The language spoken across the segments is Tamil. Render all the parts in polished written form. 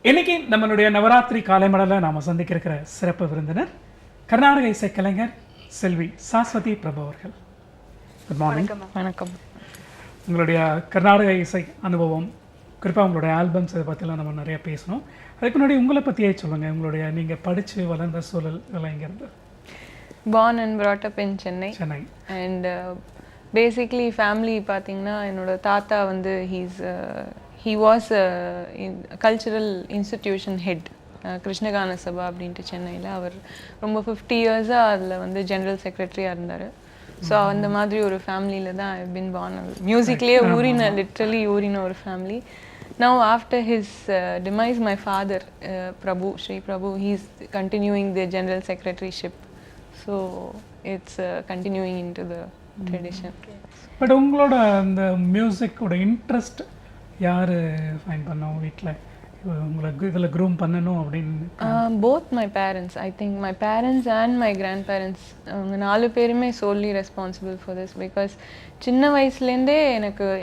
இன்னைக்கு நம்மளுடைய நவராத்திரி காலை மடலில் நாம் சந்திக்க இருக்கிற சிறப்பு விருந்தினர் கர்நாடக இசை கலைஞர் செல்வி சாஸ்வதி பிரபு அவர்கள். Good morning. வணக்கம். உங்களுடைய கர்நாடக இசை அனுபவம், குறிப்பாக உங்களுடைய ஆல்பம்ஸ் இதை பற்றிலாம் நம்ம நிறைய பேசணும். அதுக்கு முன்னாடி உங்களை பற்றியே சொல்லுங்கள். உங்களுடைய நீங்கள் படித்து வளர்ந்த சூழல் இதெல்லாம் எங்கே இருந்து? Born and brought up in Chennai. Chennai. And basically family பார்த்தீங்கன்னா என்னோட தாத்தா வந்து he was a cultural institution head, கிருஷ்ணகான சபா அப்படின்ட்டு சென்னையில். அவர் ரொம்ப 50 இயர்ஸாக அதில் வந்து ஜென்ரல் செக்ரட்டரியாக இருந்தார். ஸோ அந்த மாதிரி ஒரு ஃபேமிலியில் தான் ஐ பின் பார்ன். மியூசிக்லேயே லிட்ரலி ஊறின ஒரு family. Now after his demise, my father Prabhu, Sri Prabhu, he's continuing the general secretaryship. So it's continuing into the tradition. But உங்களோட அந்த மியூசிக்கோட இன்ட்ரெஸ்ட் யார் ஃபைன் பண்ணோம் வீட்டில் உங்களுக்கு இதில் க்ரூம் பண்ணணும் அப்படின்னு? Both my parents, I think my parents and my grandparents, அவங்க 4 பேருமே solely responsible for this. Because சின்ன வயசுலேருந்தே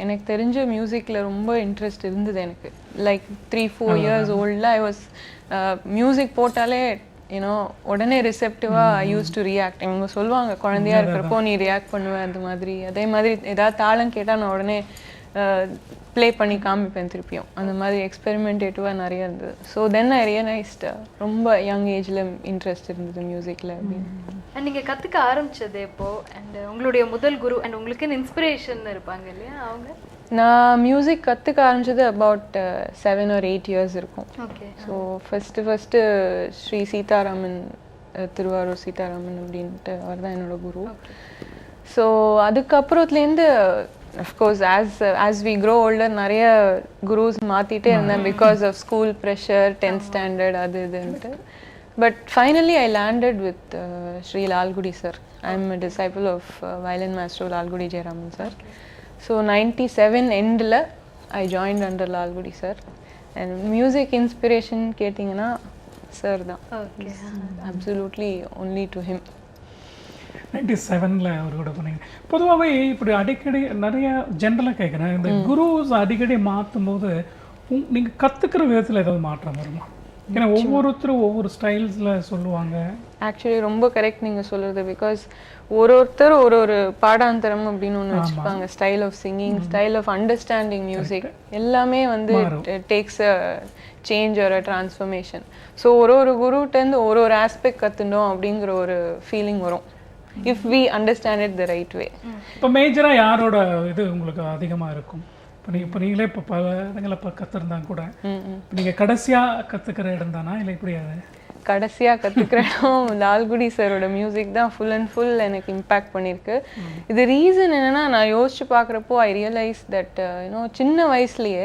எனக்கு தெரிஞ்ச மியூசிக்கில் ரொம்ப இன்ட்ரெஸ்ட் இருந்தது எனக்கு. Like 3-4 years old I was music போட்டாலே உடனே ரிசெப்டிவாக ஐ யூஸ் டு ரியாக்ட். இவங்க சொல்லுவாங்க குழந்தையா இருக்கிறப்போ நீ ரியாக்ட் பண்ணுவேன் அந்த மாதிரி. அதே மாதிரி ஏதாவது தாளம் கேட்டால் நான் உடனே ப்ளே பண்ணி காமிப்பேன் திருப்பியும். அந்த மாதிரி எக்ஸ்பெரிமெண்டேட்டிவாக நிறைய இருந்தது. ஸோ தென் ஐ ரியலைஸ்ட் ரொம்ப யங் ஏஜில் இன்ட்ரெஸ்ட் இருந்தது மியூசிக்கில் அப்படின்னு. அண்ட் நீங்கள் கற்றுக்க ஆரம்பித்தது எப்போ? அண்ட் உங்களுடைய முதல் குரு அண்ட் உங்களுக்கு இன்ஸ்பிரேஷன் இருப்பாங்க இல்லையா அவங்க? நான் மியூசிக் கற்றுக்க ஆரம்பிச்சது அபவுட் 7 or 8 years இருக்கும். Okay. So first Sri Sitaraman, Tiruvarur Sitaraman அப்படின்ட்டு அவர் தான் என்னோட குரு. ஸோ அதுக்கப்புறத்துலேருந்து of course as we grow older நிறைய குருஸ் மாற்றிட்டே இருந்தேன் because of school pressure, 10th standard அது இதுன்ட்டு. But finally I landed with Sri Lalgudi sir. I am a disciple of violin maestro Lalgudi Jayaraman sir. So 97 எண்டில் I joined under Lalgudi sir. And music inspiration கேட்டிங்கன்னா சார் தான். Okay. Absolutely only to him. 97 அவர் கூட போனீங்க. பொதுவாகவே இப்படி அடிக்கடி நிறைய ஜென்ரலாக கேட்குறேன், இந்த குருஸ் அடிக்கடி மாற்றும் போது நீங்கள் கற்றுக்கிற விதத்தில் ஏதாவது மாற்றம் வருமா? ஏன்னா ஒவ்வொருத்தரும் ஒவ்வொரு ஸ்டைல்ஸில் சொல்லுவாங்க. ஆக்சுவலி ரொம்ப கரெக்ட் நீங்கள் சொல்கிறது. பிகாஸ் ஒருத்தர் ஒரு பாடாந்தரம் அப்படின்னு ஒன்று வச்சுருப்பாங்க. Style of singing, style of understanding music எல்லாமே வந்து டேக்ஸ் அ சேஞ்ச் ஒரு டிரான்ஸ்ஃபர்மேஷன். ஸோ ஒரு குருட்டேருந்து ஒரு ஆஸ்பெக்ட் கற்றுண்டோம் அப்படிங்கிற ஒரு ஃபீலிங் வரும் if we understand it the right way. இப்போ மேஜராக யாரோட இது உங்களுக்கு அதிகமாக இருக்கும்? இப்போ நீங்களே இப்போ பல இடங்களை இப்போ கற்றுருந்தாங்க கூட, இப்போ நீங்கள் கடைசியாக கற்றுக்கிற இடம் தானா இல்லை இப்படி? அது கடைசியாக கற்றுக்கிற இடம் லால்குடி சாரோட மியூசிக் தான் ஃபுல் அண்ட் ஃபுல் எனக்கு இம்பேக்ட் பண்ணியிருக்கு. இது ரீசன் என்னென்னா, நான் யோசிச்சு பார்க்குறப்போ ஐ ரியலைஸ் தட் சின்ன வயசுலேயே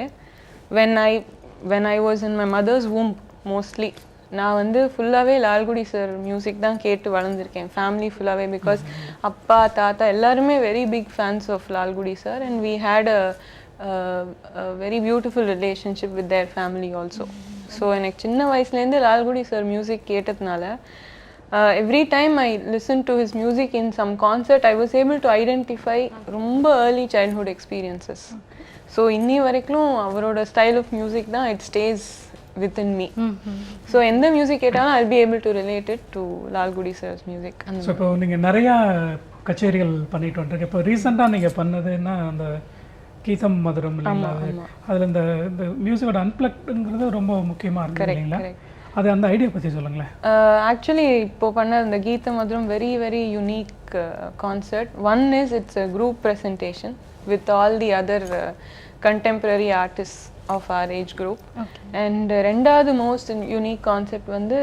when I was in my mother's womb mostly, நான் வந்து ஃபுல்லாகவே லால்குடி சார் மியூசிக் தான் கேட்டு வளர்ந்துருக்கேன். ஃபேமிலி ஃபுல்லாகவே. பிகாஸ் அப்பா தாத்தா எல்லாருமே very big fans of Lalgudi sir. And we had a very beautiful relationship with their family also. So எனக்கு சின்ன வயசுலேருந்து லால்குடி சார் மியூசிக் கேட்டதுனால every time I listen to his music in some concert I was able to identify ரொம்ப ஏர்லி சைல்ட்ஹுட் எக்ஸ்பீரியன்சஸ். ஸோ இன்னி வரைக்கும் அவரோட ஸ்டைல் ஆஃப் மியூசிக் தான் it stays within me. So எந்த மியூசிக் கேட்டாலும் I'll be able to relate it to Lalgudi sir's music. So இப்போ நீங்கள் நிறையா கச்சேரிகள் பண்ணிட்டு வந்துருக்கு. இப்போ ரீசெண்டாக நீங்கள் பண்ணதுன்னா அந்த கீதம் மதுரம் இல்லைங்களா? அதில் இந்த மியூசிக்கோட அன்பிளக்டுங்கிறது ரொம்ப முக்கியமாக இருக்கு இல்லைங்களா? அது அந்த ஐடியா பற்றி சொல்லுங்களேன். ஆக்சுவலி இப்போ பண்ண இந்த Geetha Madhuram very very unique concert. One is it's a group presentation with all the other contemporary artists of our age group. And ரெண்டாவது மோஸ்ட் யூனிக் கான்செப்ட் வந்து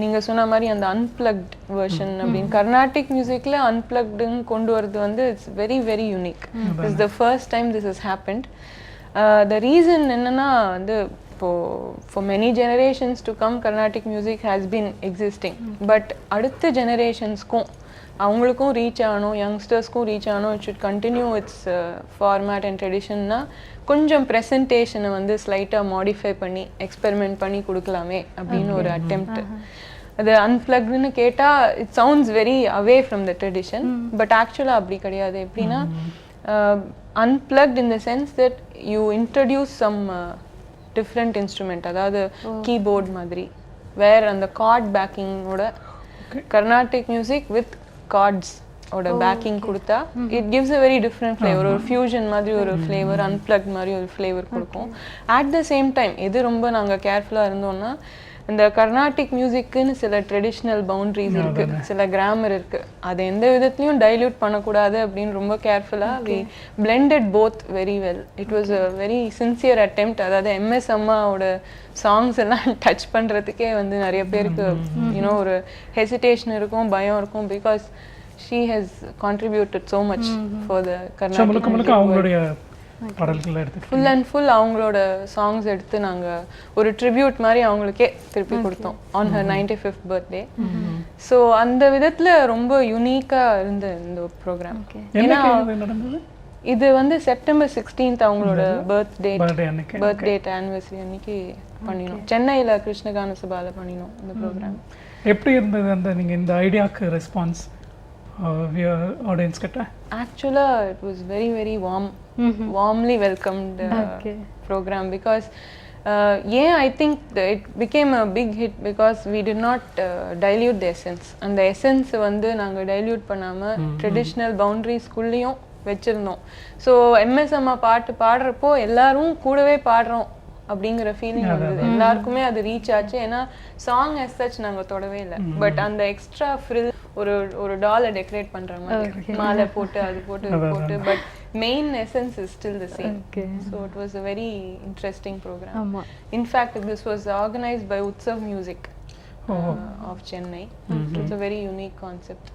நீங்கள் சொன்ன மாதிரி அந்த அன்பிளக்ட் வெர்ஷன் அப்படின்னு. கர்நாடிக் மியூசிக்கில் அன்பிளக்டுன்னு கொண்டு வரது வந்து it's very very unique. It's the first time this has happened. The reason என்னென்னா வந்து for many generations to come Carnatic music has been existing. But அடுத்த ஜெனரேஷன்ஸ்க்கும் அவங்களுக்கும் ரீச் ஆகணும், யங்ஸ்டர்ஸ்க்கும் ரீச் ஆகணும். It should continue its format and ட்ரெடிஷன்னா கொஞ்சம் ப்ரெசன்டேஷனை வந்து ஸ்லைட்டாக மாடிஃபை பண்ணி எக்ஸ்பெரிமெண்ட் பண்ணி கொடுக்கலாமே அப்படின்னு ஒரு அட்டெம்ப்ட். அது அன்பிளக்டுன்னு கேட்டால் it sounds very away from the tradition. But ஆக்சுவலாக அப்படி கிடையாது. எப்படின்னா unplugged in the sense that you introduce some different instrument, அதாவது கீபோர்ட் மாதிரி, வேற அந்த கார்ட் பேக்கிங்கோட கர்நாடிக் மியூசிக் வித் கார்ட்ஸ் ஓட பேக்கிங் கொடுத்தா it gives a very different flavour. ஒரு ஃபியூஷன் மாதிரி ஒரு ஃப்ளேவர், அன்பிளக்ட் மாதிரி ஒரு ஃப்ளேவர் கொடுக்கும். அட் த சேம் டைம் எது ரொம்ப நாங்கள் கேர்ஃபுல்லாக இருந்தோம்னா, இந்த கர்நாடிக் மியூசிக்குன்னு சில ட்ரெடிஷ்னல் பவுண்ட்ரிஸ் இருக்கு, சில கிராமர் இருக்கு, அதை எந்த விதத்துலையும் டைல்யூட் பண்ணக்கூடாது அப்படின்னு ரொம்ப கேர்ஃபுல்லாக we blended both very well. It was a very sincere attempt. அதாவது எம்எஸ் அம்மாவோட சாங்ஸ் எல்லாம் டச் பண்ணுறதுக்கே வந்து நிறைய பேருக்கு யூனோ ஒரு ஹெசிடேஷன் இருக்கும், பயம் இருக்கும். Because she has contributed so much for the Karnataka முழுக்க அவங்களுடைய பாடல்கள் எடுத்து full and full அவங்களோட சாங்ஸ் எடுத்து நாங்க ஒரு ட்ரிபியூட் மாதிரி அவங்களுக்கே திருப்பி கொடுத்தோம் on her 95th birthday. So அந்த விதத்துல ரொம்ப யூனிக்கா இருந்த இந்த ப்ரோக்ராம். இது வந்து செப்டம்பர் 16th அவங்களோட பர்த்டேட் ஆனிவர்சரி அன்னைக்கு பண்ணினோம். சென்னையில கிருஷ்ணகான சபால பண்ணினோம் இந்த ப்ரோக்ராம். எப்படி இருந்தது அந்த நீங்க இந்த ஐடியாக்கு ரெஸ்பான்ஸ் audience கிட்ட? Actually it was very warmly welcomed program because I think it became a big hit because we did not dilute the essence. And the essence வந்து நாங்க dilute பண்ணாம traditional boundaries குள்ளேயும் வெச்சிருந்தோம். ஸோ எம்எஸ் அம்மா பாட்டு பாடுறப்போ எல்லாரும் கூடவே பாடுறோம் அப்படிங்கிற ஃபீலிங் வந்தது. எல்லாருக்குமே அது ரீச் ஆச்சு. ஏன்னா சாங் as such நாங்க தொடவே இல்லை, பட் அந்த எக்ஸ்ட்ரா ஃப்ரில் ஒரு டாலை டெக்கரேட் பண்ற மாதிரி மாலை போட்டு அது போட்டு but main essence is still the same. So it was a very interesting programme. In fact this was organised by Utsav music of Chennai. It's a very unique concept.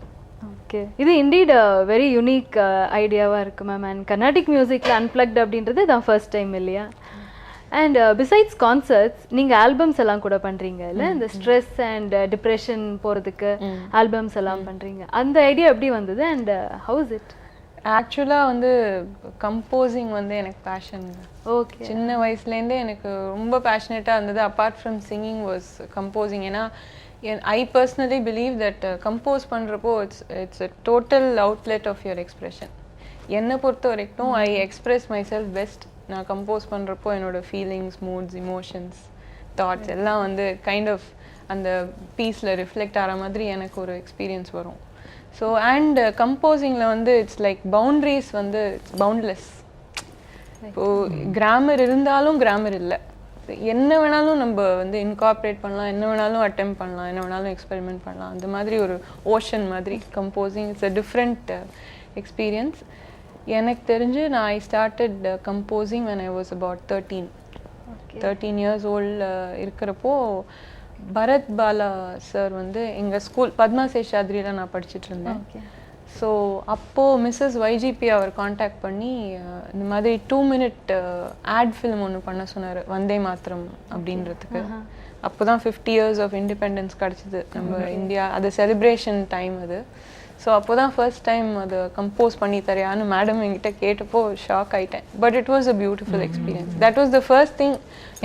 Okay, இது இண்டீட் வெரி யூனிக் ஐடியாவாக இருக்குது மேம். அண்ட் கர்நாடிக் மியூசிக்கில் அன்பிளக்ட் அப்படின்றது தான் ஃபர்ஸ்ட் டைம் இல்லையா? அண்ட் பிசைட்ஸ் கான்சர்ட்ஸ் நீங்கள் ஆல்பம்ஸ் எல்லாம் கூட பண்ணுறீங்க இல்லை? இந்த ஸ்ட்ரெஸ் அண்ட் டிப்ரெஷன் போகிறதுக்கு ஆல்பம்ஸ் எல்லாம் பண்ணுறீங்க. அந்த ஐடியா எப்படி வந்தது அண்ட் ஹவு இஸ் இட்? ஆக்சுவலாக வந்து கம்போசிங் வந்து எனக்கு பேஷன். ஓகே, சின்ன வயசுலேருந்தே எனக்கு ரொம்ப பேஷனேட்டாக இருந்தது. Apart from singing was composing. ஏன்னா I personally believe that compose பண்ணுறப்போ it's a total outlet of your expression. என்னை பொறுத்த வரைக்கும் I express myself best. நான் கம்போஸ் பண்ணுறப்போ என்னோட ஃபீலிங்ஸ், மூட்ஸ், இமோஷன்ஸ், தாட்ஸ் எல்லாம் வந்து கைண்ட் ஆஃப் அந்த பீஸில் ரிஃப்ளெக்ட் ஆகிற மாதிரி எனக்கு ஒரு எக்ஸ்பீரியன்ஸ் வரும். ஸோ அண்ட் கம்போசிங்கில் வந்து இட்ஸ் லைக் பவுண்ட்ரிஸ் வந்து இட்ஸ் பவுண்ட்லெஸ். இப்போது கிராமர் இருந்தாலும் கிராமர் இல்லை, என்ன வேணாலும் நம்ம வந்து இன்கார்பரேட் பண்ணலாம், என்ன வேணாலும் அட்டெம்ப்ட் பண்ணலாம், என்ன வேணாலும் எக்ஸ்பெரிமெண்ட் பண்ணலாம். அந்த மாதிரி ஒரு ஓஷன் மாதிரி composing. It's a different experience. எனக்கு தெரிஞ்சு நான் I started composing when I was about 13 years old இருக்கிறப்போ பரத் பாலா சார் வந்து எங்கள் ஸ்கூல் பத்மா சேஷாத்ரியில் நான் படிச்சுட்டு இருந்தேன். ஸோ அப்போது மிஸ்ஸஸ் YGP அவர் காண்டாக்ட் பண்ணி இந்த மாதிரி 2 minute ஆட் ஃபிலிம் ஒன்று பண்ண சொன்னார், வந்தே மாத்திரம் அப்படின்றதுக்கு. அப்போ தான் 50 years ஆஃப் இண்டிபெண்டன்ஸ் கிடச்சிது நம்ம இந்தியா. அது செலிப்ரேஷன் டைம் அது. ஸோ அப்போ தான் ஃபர்ஸ்ட் டைம் அதை கம்போஸ் பண்ணி தரையான்னு மேடம் என்கிட்ட கேட்டப்போ ஷாக் ஆகிட்டேன். But it was a beautiful experience. That was the first thing.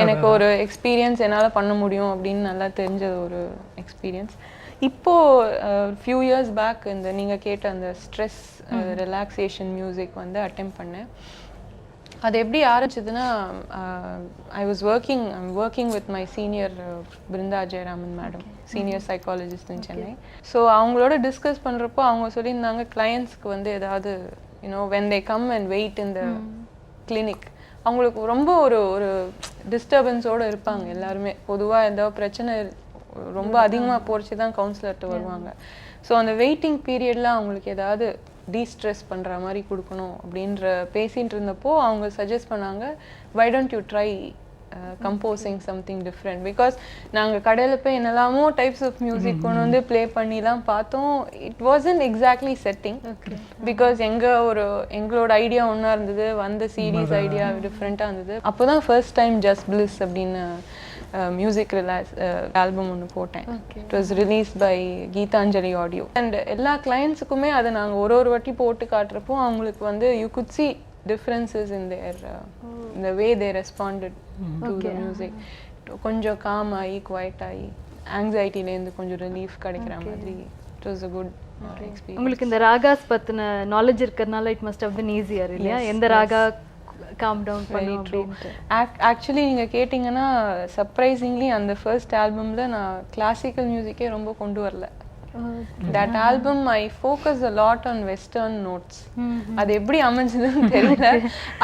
எனக்கு ஒரு எக்ஸ்பீரியன்ஸ் என்னால் பண்ண முடியும் அப்படின்னு நல்லா தெரிஞ்ச ஒரு எக்ஸ்பீரியன்ஸ். இப்போது ஃபியூ இயர்ஸ் பேக் இந்த நீங்கள் கேட்ட அந்த ஸ்ட்ரெஸ் ரிலாக்ஸேஷன் மியூசிக் வந்து அட்டெம்ப்ட் பண்ணேன். அது எப்படி ஆரம்பிச்சதுன்னா, I'm working with my senior Brinda Jayaraman madam, senior psychologist in Chennai. So அவங்களோட டிஸ்கஸ் பண்ணுறப்போ அவங்க சொல்லியிருந்தாங்க, கிளையண்ட்ஸ்க்கு வந்து ஏதாவது when they come and wait in the clinic, அவங்களுக்கு ரொம்ப ஒரு டிஸ்டர்பன்ஸோடு இருப்பாங்க எல்லாருமே. பொதுவாக ஏதாவது பிரச்சனை ரொம்ப அதிகமாக போச்சு தான் கவுன்சிலர்கிட்ட வருவாங்க. ஸோ அந்த வெயிட்டிங் பீரியடில் அவங்களுக்கு ஏதாவது டீஸ்ட்ரெஸ் பண்ணுற மாதிரி கொடுக்கணும் அப்படின்ற பேசிகிட்டு இருந்தப்போ அவங்க சஜஸ்ட் பண்ணாங்க, why don't you try composing something different. Because நாங்கள் கடையில் போய் என்னெல்லாமோ டைப்ஸ் ஆஃப் மியூசிக் கொண்டு வந்து ப்ளே பண்ணிலாம் பார்த்தோம். It wasn't exactly setting. Because எங்களோட ஐடியா ஒன்றா இருந்தது, வந்த சீரீஸ் ஐடியா டிஃப்ரெண்ட்டாக இருந்தது. அப்போ தான் ஃபர்ஸ்ட் டைம் ஜஸ்ட் பிளிஸ் அப்படின்னு மியூசிக் ஆல்பம் ஒன்று போட்டேன். It was release by Gitanjali audio. And எல்லா கிளைண்ட்ஸுக்குமே அதை நாங்கள் ஒரு வாட்டி போட்டு காட்டுறப்போ அவங்களுக்கு வந்து you could see differences in the way they responded to the music. கொஞ்சம் calm ஆகி குவைட் ஆகி ஆங்ஸைட்டிலேருந்து கொஞ்சம் ரிலீஃப் கிடைக்கிற மாதிரி. It was a good experience. உங்களுக்கு இந்த ராகாஸ் பற்றின நாலேஜ் இருக்கிறதுனால it must have been easier இல்லையா? எந்த ராகா காம் டவுன் பண்ணும் அப்படின்ட்டு. ஆக்சுவலி நீங்கள் கேட்டிங்கன்னா சர்ப்ரைசிங்லி அந்த ஃபர்ஸ்ட் ஆல்பமில் நான் கிளாசிக்கல் மியூசிக்கே ரொம்ப கொண்டு வரல. That album I focus a lot on western notes. அது எப்படி அமைஞ்சதுன்னு தெரியல.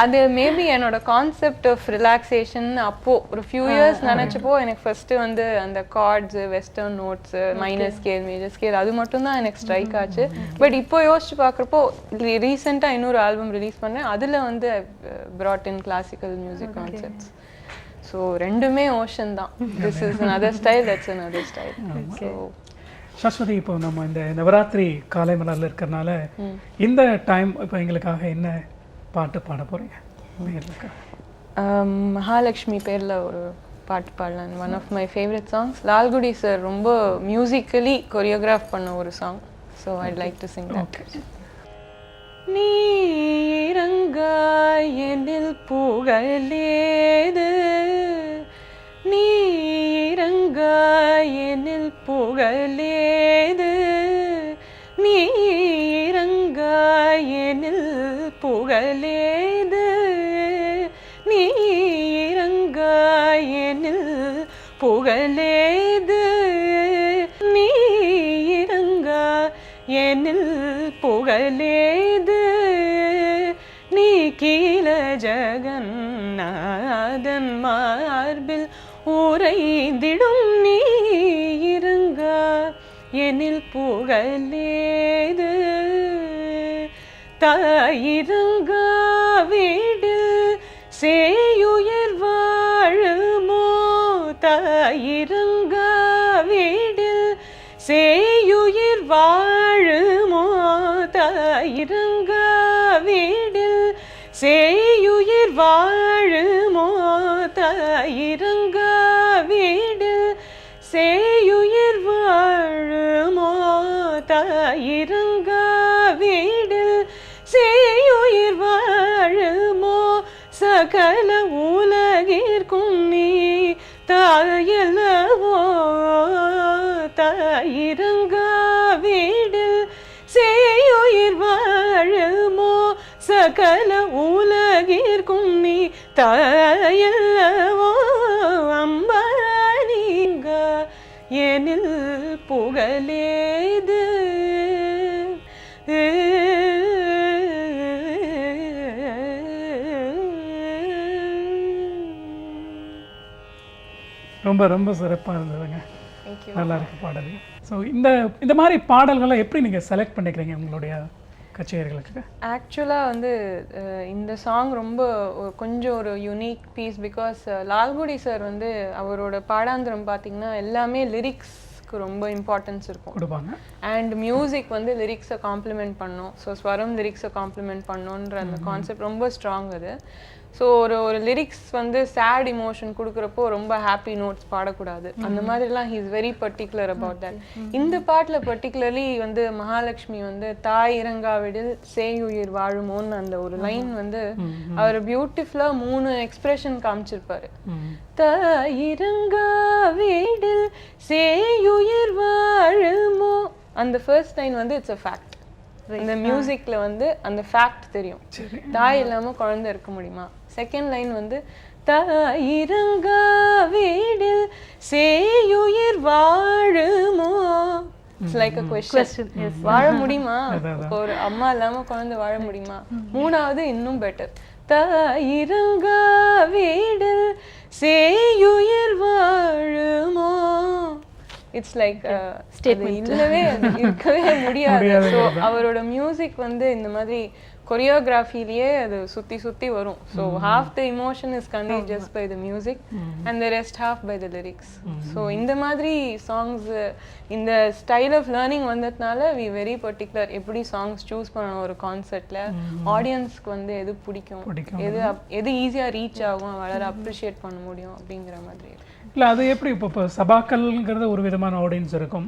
அது மேபி என்னோட கான்செப்ட் ஆஃப் ரிலாக்ஸேஷன் அப்போ ஒரு ஃபியூ இயர்ஸ் நினைச்சப்போ எனக்கு ஃபர்ஸ்ட் வந்து அந்த chords western notes minor scale major scale அது மட்டும் தான் எனக்கு ஸ்ட்ரைக் ஆச்சு. பட் இப்போ யோசிச்சு பார்க்குறப்போ ரீசெண்டாக இன்னொரு ஆல்பம் ரிலீஸ் பண்ணேன், அதில் வந்து brought in classical music concepts. So ரெண்டுமே ஓஷன் தான். This is another style, that's another style. So சாஸ்வதி, இப்போ நம்ம இந்த நவராத்திரி காலை மலர்ல இருக்கிறனால இந்த டைம் இப்போ எங்களுக்காக என்ன பாட்டு பாட போறீங்க? மகாலட்சுமி பேரில் ஒரு பாட்டு பாடலாம். One of my favourite songs. Lalgudi sir ரொம்ப மியூசிக்கலி கொரியோகிராஃப் பண்ண ஒரு song. So I'd like to sing that. நீ இறங்காய் என்னில் புகழேது, நீ இறங்காய் என்னில் புகழேது, நீ இறங்காய் என்னில் புகழேது, நீ இறங்காய் என்னில் புகழேது, நீ இறங்காய் என்னில் புகழேது, நீ கீழ ஜகநாதன் மார்பில் உறைந்திடும், நீ இறங்கா எனில் புகழேது, தாயிரங்கா வீடில் சேயுயர் வாழுமோ, தாயிரங்கா வீடில் சேயுயிர் வாழுமோ, தாயிரங்கா வீடில் சேயுயிர் வாழுமோ, தாயிரங்கா வீடில் சேயுயிர் வாழுமோ, தாயிரங்கா வீடில் சேயுயிர் வாழுமோ, சகல உலகிற்கும் நீ தாயல்லவோ, தாயிரங்கா வீடில் சேயுயிர் வாழுமோ, சகல உலகிற்கும் நீ தாயல்லவோ, அம்பா நீங்க எனில் புகழேது. ரொம்ப ரொம்ப சிறப்பாக இருந்ததுங்க. நல்லா இருக்கு பாடல். ஸோ இந்த மாதிரி பாடல்களை எப்படி நீங்கள் செலக்ட் பண்ணிக்கிறீங்க உங்களுடைய கச்சேரிகளுக்கு? ஆக்சுவலாக வந்து இந்த சாங் ரொம்ப கொஞ்சம் ஒரு unique piece. Because Lalgudi sir வந்து அவரோட பாடாந்திரம் பார்த்தீங்கன்னா எல்லாமே லிரிக்ஸ்க்கு ரொம்ப இம்பார்ட்டன்ஸ் இருக்கும் கொடுப்பாங்க. அண்ட் மியூசிக் வந்து லிரிக்ஸை காம்ப்ளிமெண்ட் பண்ணணும். ஸோ ஸ்வரம் லிரிக்ஸை காம்ப்ளிமெண்ட் பண்ணணுன்ற அந்த கான்செப்ட் ரொம்ப ஸ்ட்ராங் அது. ஸோ ஒரு லிரிக்ஸ் வந்து சேட் இமோஷன் கொடுக்குறப்போ ரொம்ப ஹாப்பி நோட்ஸ் பாடக்கூடாது. அந்த மாதிரிலாம் he is very particular about that. இந்த பாட்டில் பர்டிகுலர்லி வந்து மகாலட்சுமி வந்து தாய் இறங்காவிடில் சேயுயிர் வாழுமோன்னு அந்த ஒரு லைன் வந்து அவர் பியூட்டிஃபுல்லாக 3 எக்ஸ்பிரஷன் காமிச்சிருப்பாரு. தாய் இறங்காவிடில் சேயுயிர் வாழுமோ, அந்த ஃபர்ஸ்ட் லைன் வந்து இட்ஸ் அ ஃபேக்ட். இந்த மியூசிக்ல வந்து அந்த ஃபேக்ட் தெரியும், தாய் இல்லாம குழந்தை இருக்க முடியுமா. செகண்ட் லைன் வந்து தாயிரங்கா வீடில் சேயுயிர் வாழுமோ, இட்ஸ் லைக் அ क्वेश्चन. வாழ முடியுமா, ஒரு அம்மா இல்லாம குழந்தை வாழ முடியுமா. மூணாவது இன்னும் பெட்டர், தாயிரங்கா வீடில் சேயுயிர் வாழுமோ. இட்ஸ் லைக் இல்லவே இருக்கவே முடியாது. ஸோ அவரோட மியூசிக் வந்து இந்த மாதிரி கொரியோகிராஃபிலேயே அது சுற்றி சுற்றி வரும். So half the emotion is conveyed just by the music and the rest half by the lyrics. So இந்த மாதிரி சாங்ஸ் இந்த ஸ்டைல் ஆஃப் லேர்னிங் வந்ததுனால வி வெரி பர்டிகுலர் எப்படி சாங்ஸ் சூஸ் பண்ணணும் ஒரு கான்சர்ட்டில், ஆடியன்ஸ்க்கு வந்து எது பிடிக்கும், எது ஈஸியாக ரீச் ஆகும், வளர அப்ரிஷியேட் பண்ண முடியும் அப்படிங்கிற மாதிரி. இல்லை அது எப்படி இப்போ சபாக்கள்ங்கிறது ஒரு விதமான ஆடியன்ஸ் இருக்கும்,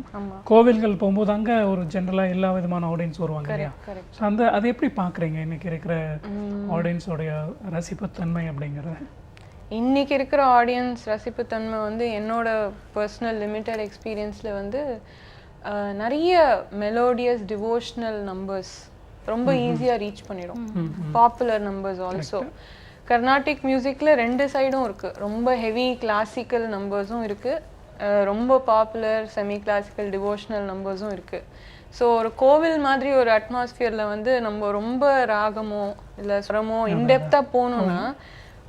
கோவில்கள் போகும்போது அங்கே ஒரு ஜென்ரலாக எல்லா விதமான ஆடியன்ஸ் வருவாங்க இல்லையா. ஸோ அதை எப்படி பார்க்குறீங்க இன்னைக்கு இருக்கிற ஆடியன்ஸோடைய ரசிப்புத்தன்மை அப்படிங்கிறத? இன்னைக்கு இருக்கிற ஆடியன்ஸ் ரசிப்புத்தன்மை வந்து என்னோட பர்சனல் லிமிட்டட் எக்ஸ்பீரியன்ஸில் வந்து நிறைய மெலோடியஸ் டிவோஷனல் நம்பர்ஸ் ரொம்ப ஈஸியாக ரீச் பண்ணிடும். பாப்புலர் நம்பர்ஸ் ஆல்சோ கர்நாடிக் மியூசிக்கில் 2 சைடும் இருக்குது. ரொம்ப ஹெவி கிளாசிக்கல் நம்பர்ஸும் இருக்குது, ரொம்ப பாப்புலர் செமி கிளாசிக்கல் டிவோஷனல் நம்பர்ஸும் இருக்குது. ஸோ ஒரு கோவில் மாதிரி ஒரு அட்மாஸ்ஃபியரில் வந்து நம்ம ரொம்ப ராகமோ இல்லை சுரமோ இன்டெப்த்தாக போகணுன்னா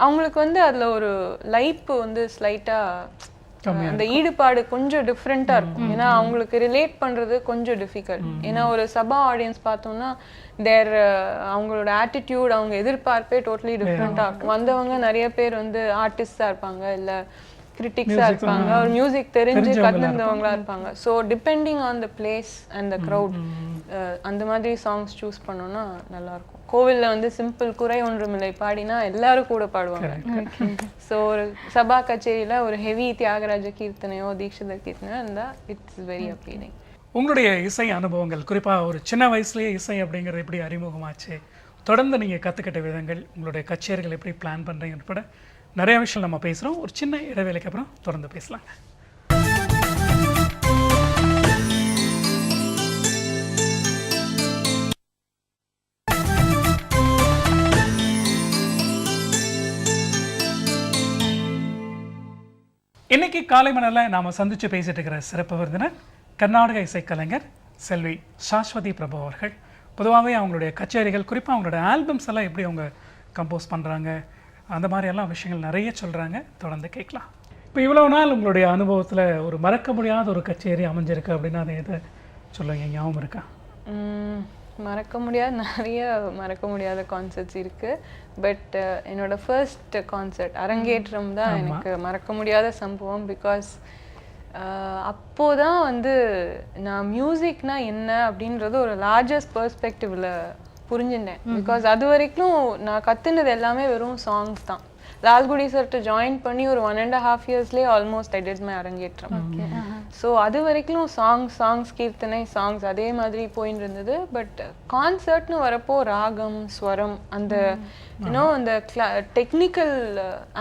அவங்களுக்கு வந்து அதில் ஒரு லைப் வந்து ஸ்லைட்டாக அந்த ஈடுபாடு கொஞ்சம் டிஃப்ரெண்ட்டாக இருக்கும். ஏன்னா அவங்களுக்கு ரிலேட் பண்ணுறது கொஞ்சம் டிஃபிகல்ட். ஏன்னா ஒரு சபா ஆடியன்ஸ் பார்த்தோம்னா அவங்களோட ஆட்டிடியூட், அவங்க எதிர்பார்ப்பே டோட்டலி டிஃப்ரெண்ட்டாக இருக்கும். வந்தவங்க நிறைய பேர் வந்து ஆர்டிஸ்டாக இருப்பாங்க, இல்லை கிரிட்டிக்ஸாக இருப்பாங்க, ஒரு மியூசிக் தெரிஞ்சு கற்றுந்தவங்களா இருப்பாங்க. So depending on the place and the crowd அந்த மாதிரி சாங்ஸ் சூஸ் பண்ணோன்னா நல்லாயிருக்கும். கோவிலில் வந்து சிம்பிள் குறை ஒன்றுமில்லை பாடினா எல்லாரும் கூட பாடுவாங்க. ஸோ ஒரு சபா கச்சேரியில் ஒரு ஹெவி தியாகராஜ கீர்த்தனையோ தீக்ஷித கீர்த்தனையோ இருந்தால் இட்ஸ் வெரி அப்பீலிங். உங்களுடைய இசை அனுபவங்கள், குறிப்பாக ஒரு சின்ன வயசுலேயே இசை அப்படிங்கிறது எப்படி அறிமுகமாச்சு, தொடர்ந்து நீங்கள் கற்றுக்கிட்ட விதங்கள், உங்களுடைய கச்சேரிகள் எப்படி பிளான் பண்ணுறீங்க உட்பட நிறைய விஷயம் நம்ம பேசுகிறோம். ஒரு சின்ன இடைவேளைக்கு அப்புறம் தொடர்ந்து பேசலாங்க. இன்னைக்கு காலை மணலில் நாம் சந்தித்து பேசிட்டு இருக்கிற சிறப்பு விருந்தினர் கர்நாடக இசைக்கலைஞர் செல்வி சாஸ்வதி பிரபு அவர்கள். பொதுவாகவே அவங்களுடைய கச்சேரிகள், குறிப்பாக அவங்களுடைய ஆல்பம்ஸ் எல்லாம் எப்படி அவங்க கம்போஸ் பண்ணுறாங்க, அந்த மாதிரியெல்லாம் விஷயங்கள் நிறைய சொல்கிறாங்க. தொடர்ந்து கேட்கலாம். இப்போ இவ்வளோ நாள் உங்களுடைய அனுபவத்தில் ஒரு மறக்க முடியாத ஒரு கச்சேரி அமைஞ்சிருக்கு அப்படின்னா அதை எதை சொல்லுங்க, ஞாபகம் இருக்கா? நிறைய மறக்க முடியாத கான்சர்ட்ஸ் இருக்குது. பட் என்னோட ஃபர்ஸ்ட் கான்சர்ட் அரங்கேற்றம் தான் எனக்கு மறக்க முடியாத சம்பவம். பிகாஸ் அப்போதான் வந்து நான் மியூசிக்னா என்ன அப்படின்றது ஒரு லார்ஜஸ்ட் பெர்ஸ்பெக்டிவ்ல புரிஞ்சுட்டேன். பிகாஸ் அது வரைக்கும் நான் கற்றுனது எல்லாமே வெறும் சாங்ஸ் தான். லால்குடி சர்ட்ட ஜாயின் பண்ணி ஒரு 1.5 இயர்ஸ்லேயே ஆல்மோஸ்ட் ஐ டிட் மை அரங்கேற்றம். ஸோ அது வரைக்கும் சாங்ஸ் கீர்த்தனை சாங்ஸ் அதே மாதிரி போயின்னு இருந்தது. பட் கான்சர்ட்னு வரப்போ ராகம் ஸ்வரம் அந்த அந்த டெக்னிக்கல்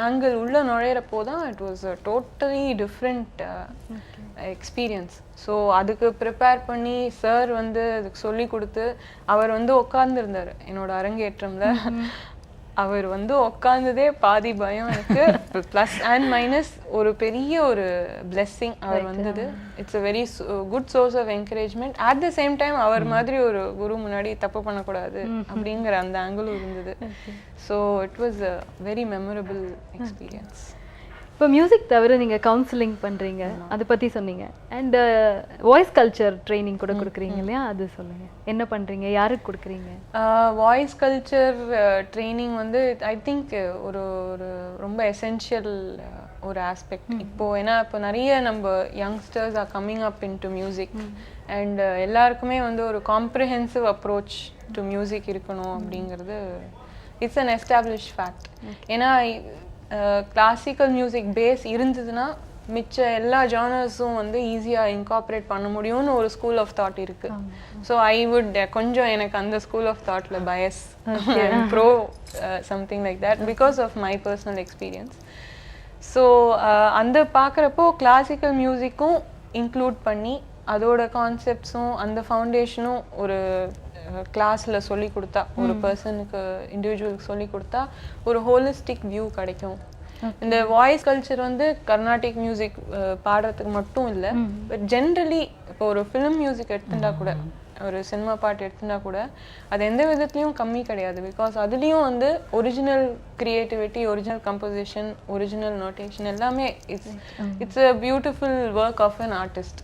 ஆங்கிள் உள்ள நுழையிறப்போ தான் it was a totally different experience. So அதுக்கு ப்ரிப்பேர் பண்ணி சார் வந்து அதுக்கு சொல்லி கொடுத்து அவர் வந்து உட்கார்ந்துருந்தார் என்னோட அரங்கேற்றம்ல. அவர் வந்து உட்கார்ந்ததே பாதி பயம் எனக்கு, ப்ளஸ் அண்ட் மைனஸ் ஒரு பெரிய ஒரு பிளெஸ்ஸிங் அவர் வந்தது. It's a very good source of encouragement. At the same time அவர் மாதிரி ஒரு குரு முன்னாடி தப்பு பண்ணக்கூடாது அப்படிங்கிற அந்த ஆங்கிளும் இருந்தது. So it was a very memorable experience. இப்போ மியூசிக் தவிர நீங்கள் கவுன்சிலிங் பண்ணுறீங்க, அதை பற்றி சொன்னீங்க. அண்ட் வாய்ஸ் கல்ச்சர் ட்ரைனிங் கூட கொடுக்குறீங்க இல்லையா, அது சொல்லுங்கள். என்ன பண்ணுறீங்க, யாருக்கு கொடுக்குறீங்க? வாய்ஸ் கல்ச்சர் ட்ரைனிங் வந்து ஐ திங்க் ஒரு ஒரு ரொம்ப எசென்ஷியல் ஒரு ஆஸ்பெக்ட் இப்போது. ஏன்னா இப்போ நிறைய நம்ம youngsters are coming up in to music and எல்லாருக்குமே வந்து ஒரு காம்ப்ரிஹென்சிவ் அப்ரோச் டு மியூசிக் இருக்கணும் அப்படிங்கிறது இட்ஸ் அன் எஸ்டாப்ளிஷ்ட் ஃபேக்ட். ஏன்னா கிளாசிக்கல் மியூசிக் பேஸ் இருந்ததுன்னா மிச்ச எல்லா ஜானர்ஸும் வந்து ஈஸியாக இன்கார்பரேட் பண்ண முடியும்னு ஒரு ஸ்கூல் ஆஃப் தாட் இருக்குது. ஸோ ஐ வுட் கொஞ்சம் எனக்கு அந்த ஸ்கூல் ஆஃப் தாட்டில் bias pro something like that because of my personal experience. So அந்த பார்க்குறப்போ கிளாசிக்கல் மியூசிக்கும் இன்க்ளூட் பண்ணி அதோட கான்செப்ட்ஸும் அந்த ஃபவுண்டேஷனும் ஒரு கிளாஸில் சொல்லி கொடுத்தா, ஒரு பர்சனுக்கு இண்டிவிஜுவலுக்கு சொல்லி கொடுத்தா ஒரு ஹோலிஸ்டிக் வியூ கிடைக்கும். இந்த வாய்ஸ் கல்ச்சர் வந்து கர்நாடிக் மியூசிக் பாடுறதுக்கு மட்டும் இல்லை, பட் ஜென்ரலி இப்போ ஒரு ஃபிலிம் மியூசிக் எடுத்துட்டா கூட, ஒரு சினிமா பாட்டு எடுத்துட்டா கூட அது எந்த விதத்துலையும் கம்மி கிடையாது. பிகாஸ் அதுலேயும் வந்து original creativity, original composition, original notation எல்லாமே it's a beautiful work of an artist.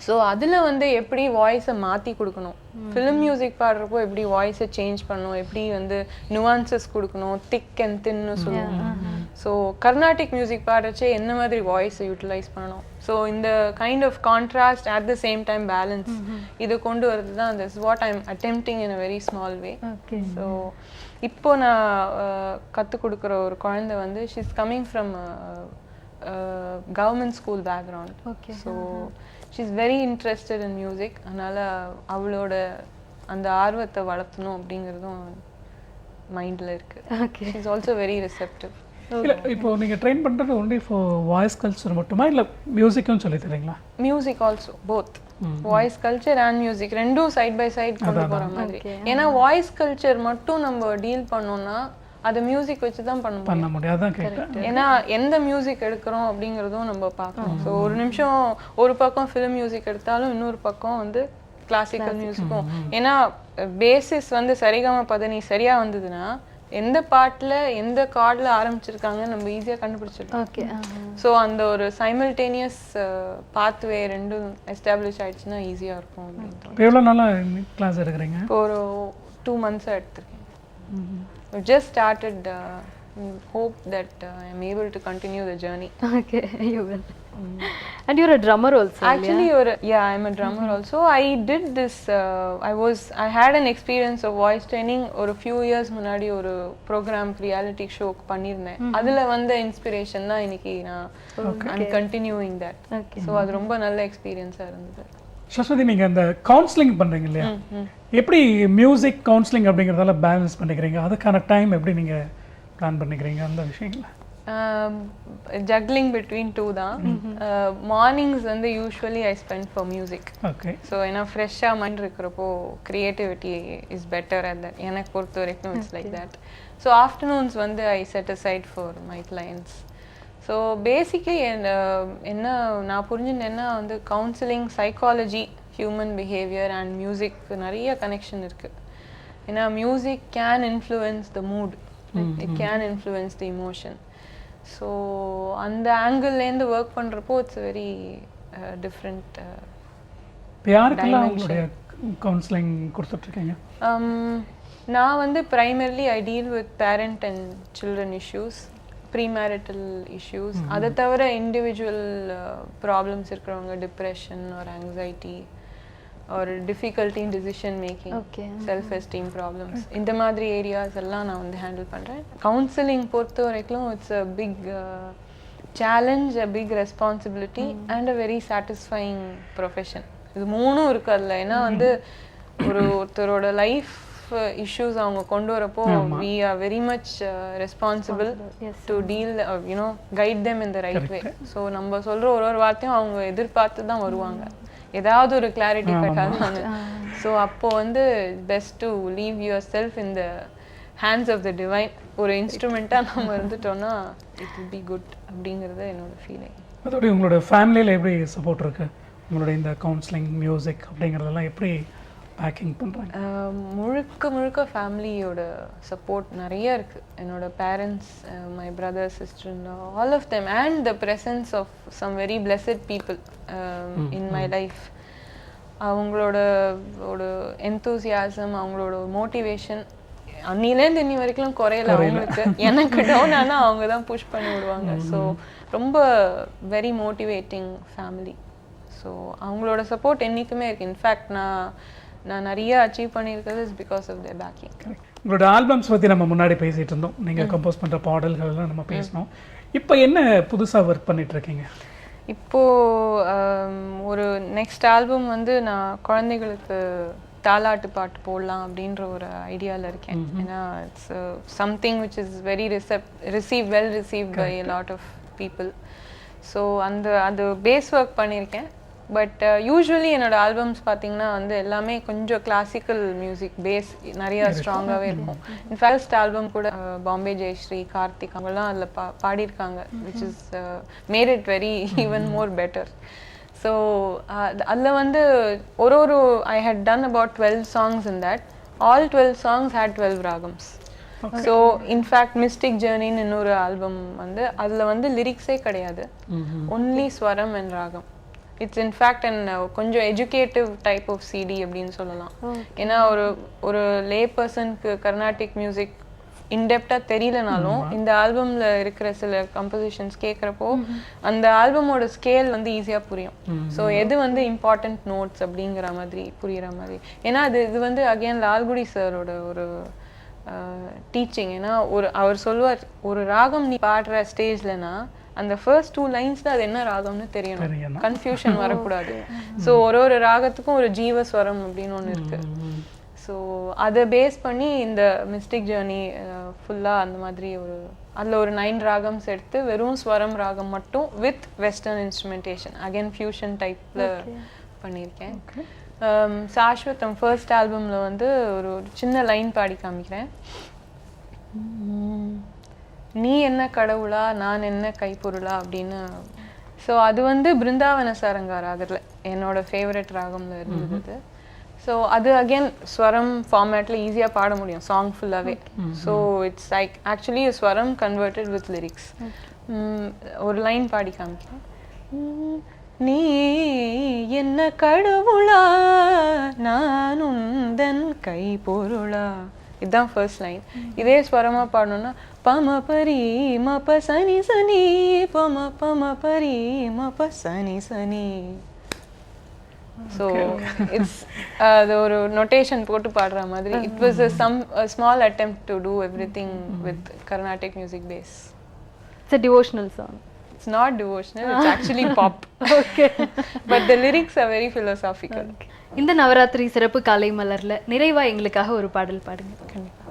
So அதில் வந்து எப்படி வாய்ஸை மாற்றி கொடுக்கணும், ஃபிலிம் மியூசிக் பாடுறப்போ எப்படி வாய்ஸை சேஞ்ச் பண்ணணும், எப்படி வந்து நுவான்சஸ் கொடுக்கணும், திக் அண்ட் தின்னு சொல்லுவோம். ஸோ கர்நாடிக் மியூசிக் பாடுறச்சே என்ன மாதிரி வாய்ஸை யூட்டிலைஸ் பண்ணணும். ஸோ இந்த kind of contrast at the same time balance இது கொண்டு வரது தான் this what I am attempting in a very small way. So இப்போ நான் கற்றுக் கொடுக்குற ஒரு குழந்தை வந்து she is coming from government school background. So she's very interested in music. அதனால அவளோட அந்த ஆர்வத்தை வளர்த்தணும் அப்படிங்கிறதும் மைண்டில் இருக்கு. she's also very receptive. இல்லை இப்போ நீங்கள் ட்ரெயின் பண்ணுறது ஒன்லி ஃபார் வாய்ஸ் கல்ச்சர் மட்டுமா இல்லை மியூசிக்கும் சொல்லி தரீங்களா? Music also, both voice culture and music ரெண்டும் சைட் பை சைட் கொண்டு போகிற மாதிரி. ஏன்னா வாய்ஸ் கல்ச்சர் மட்டும் நம்ம டீல் பண்ணோம்னா அது மியூசிக் வச்சு தான் பண்ண முடியும். அதான் கேட்டேன். ஏன்னா எந்த மியூசிக் எடுக்கிறோம் அப்படிங்கிறதும் நம்ம பார்க்கணும். ஸோ ஒரு நிமிஷம் ஒரு பக்கம் ஃபிலிம் மியூசிக் எடுத்தாலும் இன்னொரு பக்கம் வந்து கிளாசிக்கல் மியூசிக்கும். ஏன்னா பேசிஸ் வந்து சரிகம பதனி சரியா வந்ததுன்னா எந்த பாட்டில் எந்த கார்டில் ஆரம்பிச்சிருக்காங்கன்னு நம்ம ஈஸியாக கண்டுபிடிச்சிருக்கோம். ஓகே. ஸோ அந்த ஒரு சைமல்டேனியஸ் பாத்வே ரெண்டும் எஸ்டாப்ளிஷ் ஆயிடுச்சுன்னா ஈஸியாக இருக்கும் அப்படின்னு. எவ்வளோ நாளாக கிளாஸ் எடுக்கிறீங்க? இப்போ ஒரு 2 months எடுத்திருக்கேன். Just started. Hope that I am able to continue the journey. Okay, you will. And you're a drummer also. Actually, I'm a drummer also. I did this. I had an experience of voice training. Or a few years முன்னாடி ஒரு program reality show பண்ணிருந்தேன். அதுல வந்த இன்ஸ்பிரேஷன் தான் இன்னைக்கு நான் I'm continuing that. So அது ரொம்ப நல்ல எக்ஸ்பீரியன்ஸா இருந்தது. சரஸ்வதி, நீங்க அந்த கவுன்சிலிங் பண்றீங்க இல்லையா, எப்படி மியூசிக் கவுன்சிலிங் அப்படிங்கறதால பேலன்ஸ் பண்ணிக்கிறீங்க? அதுக்கான டைம் எப்படி நீங்க பிளான் பண்ணிக்கிறீங்க அந்த விஷயங்கள? ஜக்லிங் பிட்வீன் 2 தான். மார்னிங்ஸ் வந்து usually I spend for music. Okay. So ஏன்னா ஃப்ரெஷ்ஷாக மைண்ட் இருக்கிறப்போ creativity is better at that. எனக்கு பொறுத்த வரைக்கும் it's like that. So afternoons வந்து I set aside for my clients. So basically என்ன நான் புரிஞ்சுட்டேன்னா வந்து counselling, psychology, human behaviour and music நிறைய கனெக்ஷன் இருக்குது. ஏன்னா music can influence the mood, it can influence the emotion. So அந்த ஆங்கிள்லேருந்து ஒர்க் பண்ணுறப்போ இட்ஸ் வெரி டிஃப்ரெண்ட். யாருக்கெல்லாம் உங்களுடைய கவுன்சிலிங் கொடுத்துட்ருக்கீங்க? நான் வந்து primarily I deal with parent and children issues, premarital issues. அதை தவிர இண்டிவிஜுவல் ப்ராப்ளம்ஸ் இருக்கிறவங்க, டிப்ரெஷன் ஒரு anxiety or difficulty in decision making, self esteem problems, இந்த மாதிரி ஏரியாஸ் எல்லாம் நான் வந்து ஹேண்டில் பண்ணுறேன். கவுன்சிலிங் பொறுத்த வரைக்கும் it's a big challenge, a big responsibility and a very satisfying profession. இது மூணும் இருக்கு அதில். ஏன்னா வந்து ஒருத்தரோட லைஃப் இஷ்யூஸ் அவங்க கொண்டு வரப்போ we are very much responsible to deal, guide them in the right way. So நம்ம சொல்கிற ஒரு வார்த்தையும் அவங்க எதிர்பார்த்து தான் வருவாங்க, ஏதாவது ஒரு கிளாரிட்டி கிடைக்காது. ஸோ அப்போ வந்து best to leave yourself in the hands of the divine. ஒரு இன்ஸ்ட்ருமெண்ட்டாக நம்ம இருந்துட்டோம்னா இட் வில் பி குட் அப்படிங்கிறது என்னோட ஃபீலிங். அதோட உங்களோட ஃபேமிலியில் எப்படி சப்போர்ட் இருக்குது? உங்களோட இந்த கவுன்சிலிங், மியூசிக் அப்படிங்கிறதெல்லாம் எப்படி பேக்கிங் பண்ணுறாங்க? முழுக்க ஃபேமிலியோட சப்போர்ட் நிறைய இருக்குது. என்னோட parents, my brother, sister, all of them, and the presence of some very blessed people in my life. அவங்களோட ஒரு எந்தூசியாசம், அவங்களோட மோட்டிவேஷன் அன்னிலேருந்து இன்னி வரைக்கும் குறையல அவங்களுக்கு. எனக்கு டவுன் ஆனால் அவங்க தான் புஷ் பண்ணி விடுவாங்க. ஸோ ரொம்ப வெரி மோட்டிவேட்டிங் ஃபேமிலி. ஸோ அவங்களோட சப்போர்ட் என்றைக்குமே இருக்குது. இன்ஃபேக்ட் நான் நிறைய அச்சீவ் பண்ணியிருக்கிறது is because of their backing. உங்களோட ஆல்பம்ஸ் பற்றி நம்ம முன்னாடி பேசிகிட்டு இருந்தோம். நீங்கள் கம்போஸ் பண்ணுற பாடல்கள்லாம் நம்ம பேசினோம். இப்போ என்ன புதுசாக ஒர்க் பண்ணிட்டு இருக்கீங்க? இப்போது ஒரு நெக்ஸ்ட் ஆல்பம் வந்து நான் குழந்தைகளுக்கு தாலாட்டு பாட்டு போடலாம் அப்படின்ற ஒரு ஐடியாவில் இருக்கேன். ஏன்னா it's something which is very well received by a lot of people. So அது பேஸ் ஒர்க் பண்ணியிருக்கேன். பட் யூஸ்வலி என்னோட ஆல்பம்ஸ் பார்த்தீங்கன்னா வந்து எல்லாமே கொஞ்சம் கிளாசிக்கல் மியூசிக் பேஸ் நிறைய ஸ்ட்ராங்காகவே இருக்கும். ஃபர்ஸ்ட் ஆல்பம் கூட பாம்பே ஜெயஸ்ரீ, கார்த்திக் அவங்கெல்லாம் அதில் பாடியிருக்காங்க, which is made it very even more better. So அதில் வந்து ஒரு I had done about 12 songs in that. All 12 songs had 12 ragams. So in fact mystic ஜேர்னின்னு இன்னொரு ஆல்பம் வந்து அதில் வந்து லிரிக்ஸே கிடையாது, ஒன்லி ஸ்வரம் அண்ட் ராகம். இட்ஸ் இன்ஃபேக்ட் அண்ட் கொஞ்சம் எஜுகேட்டிவ் டைப் ஆஃப் சிடி அப்படின்னு சொல்லலாம். ஏன்னா ஒரு லே பர்சனுக்கு கர்நாடிக் மியூசிக் இன்டெப்டாக தெரியலனாலும் இந்த ஆல்பமில் இருக்கிற சில கம்போசிஷன்ஸ் கேட்குறப்போ அந்த ஆல்பமோட ஸ்கேல் வந்து ஈஸியாக புரியும். ஸோ எது வந்து இம்பார்ட்டண்ட் நோட்ஸ் அப்படிங்கிற மாதிரி புரிகிற மாதிரி. ஏன்னா இது வந்து அகெயின் லால்குடி சாரோட ஒரு டீச்சிங். ஏன்னா அவர் சொல்லுவார், ஒரு ராகம் நீ பாடுற ஸ்டேஜ்லனா அந்த ஃபர்ஸ்ட் 2 lines தான் அது என்ன ராகம்னு தெரியணும், கன்ஃபியூஷன் வரக்கூடாது. ஸோ ஒரு ராகத்துக்கும் ஒரு ஜீவஸ்வரம் அப்படின்னு ஒன்று இருக்கு. ஸோ அதை பேஸ் பண்ணி இந்த மிஸ்டிக் ஜேர்னி ஃபுல்லாக அந்த மாதிரி அதில் ஒரு 9 ராகம்ஸ் எடுத்து வெறும் ஸ்வரம் ராகம் மட்டும் with western instrumentation, again fusion டைப்பில் பண்ணியிருக்கேன். சாஸ்வதம் ஃபர்ஸ்ட் ஆல்பமில் வந்து ஒரு சின்ன லைன் பாடி காமிக்கிறேன். நீ என்ன கடவுளா நான் என்ன கைப்பொருளா அப்படின்னு. ஸோ அது வந்து பிருந்தாவன சாரங்கா ராகத்தில் என்னோட ஃபேவரட் ராகம்ல இருந்தது. ஸோ அது அகெயின் ஸ்வரம் ஃபார்மேட்டில் ஈஸியாக பாட முடியும் சாங் ஃபுல்லாகவே. ஸோ இட்ஸ் லைக் ஆக்சுவலி ஸ்வரம் கன்வெர்டட் வித் லிரிக்ஸ். ஒரு லைன் பாடி காமிக்கிறேன். நீ என்ன கடவுளா நான் உந்தன் கை பொருளா, இதுதான் ஃபர்ஸ்ட் லைன். இதே ஸ்வரமாக பாடணும்னா பம பரி மப சனி சனி பம பம பரி மப சனி சனி. ஸோ இட்ஸ் அது ஒரு நொட்டேஷன் போட்டு பாடுற மாதிரி. It was small attempt to do everything with Carnatic music base. It's a devotional song. It's not devotional, it's actually pop. Okay. But the lyrics are very philosophical. Okay. இந்த நவராத்திரி சிறப்பு காலை மலர்ல நிறைவா எங்களுக்காக ஒரு பாடல் பாடுங்க. கண்டிப்பா.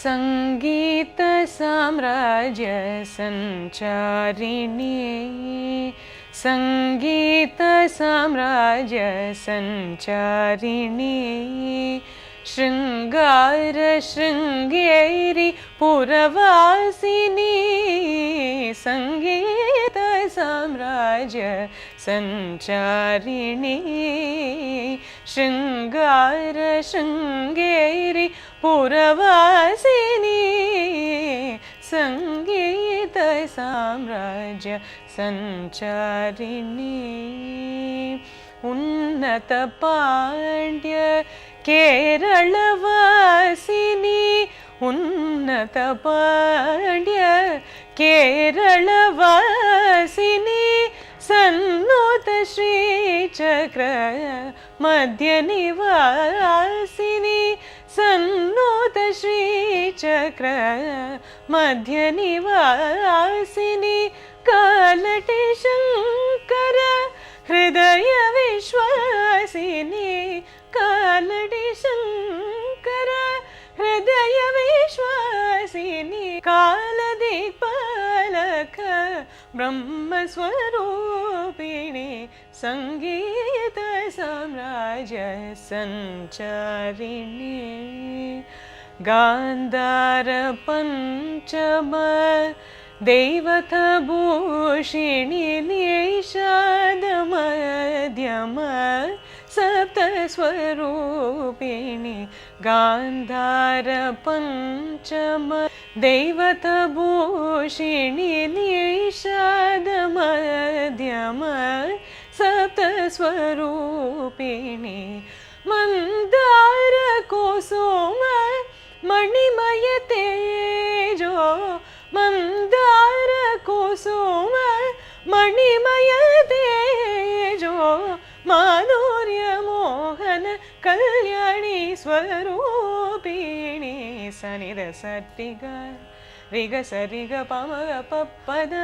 संगीत साम्राज्य संचारिणी, संगीत साम्राज्य संचारिणी, शृंगार शृंगेरी पुरवासिनी, संगीत साम्राज्य संचारिणी, शृंगार शृंगेरी पुरवासिनी, संगीत साम्राज्य संचारिणी, उन्नत पांड्य केरलवासिनी, उन्नत पांड्य केरलवासिनी, सन्नुत श्रीचक्र मध्य निवासिनी, सन्नुत श्रीचक्र मध्य निवासिनी, कालटे शंकर हृदय विश्वासिनी, कालटे शंकर हृदय विश्वासिनी, कालदीपालक ब्रह्मस्वरूपिणी, संगीत साम्राज्य संचारिणी, गान्धार पंचम दैवतभूषिणी, निषाद मध्यम सप्तस्वरूपिणी, गान्धार पंचम दैवतभूषिणी, निषाद मध्यम सप्तस्वरूपिणी, मन्दार कुसुम मणिमय तेजो, मन्दार कुसुम मणिमय तेजो, माधुर्य मोहन कल्याणी स्वरूपिणी, सनिध सट्टिग रिग सरिग पमग पद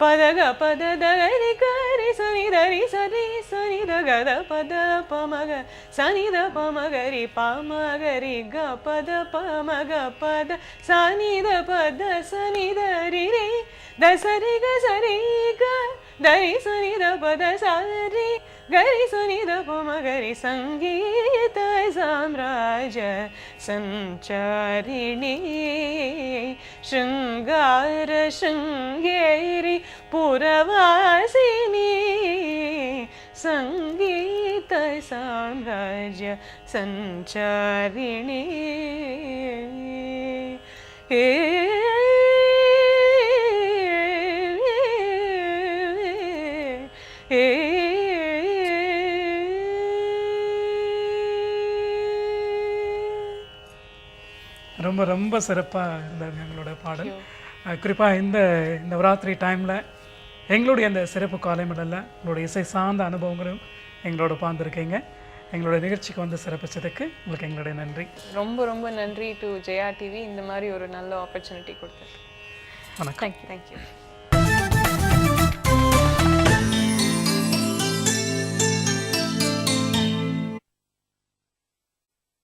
पद ग पद दरि गरि सनि दरि सरि सनि द गद पद पमग सनि द पमगरि पमगरि ग पद पमग पद सनि द पद सनि दरि रे द सरि ग सरि ग दरि सनि द पद सरि गरि सनि द पमगरि, संगीत साम्राज्य संचारिणी, शृंगार शृंगेरी पुरवासिनी, संगीत साम्राज्य संचारिणी. ரொம்ப ரொம்ப சிறப்பாக இருந்தது எங்களோட பாடல். குறிப்பாக இந்த நவராத்திரி டைமில் எங்களுடைய அந்த சிறப்பு காலை மலரில் உங்களுடைய இசை சார்ந்த அனுபவங்களும் எங்களோட பார்த்துருக்கீங்க. எங்களோட நிகழ்ச்சிக்கு வந்து சிறப்பிச்சதுக்கு உங்களுக்கு எங்களுடைய நன்றி. ரொம்ப ரொம்ப நன்றி டு ஜெயா டிவி இந்த மாதிரி ஒரு நல்ல ஆப்பர்ச்சுனிட்டி கொடுத்தது. வணக்கம். தேங்க்யூ.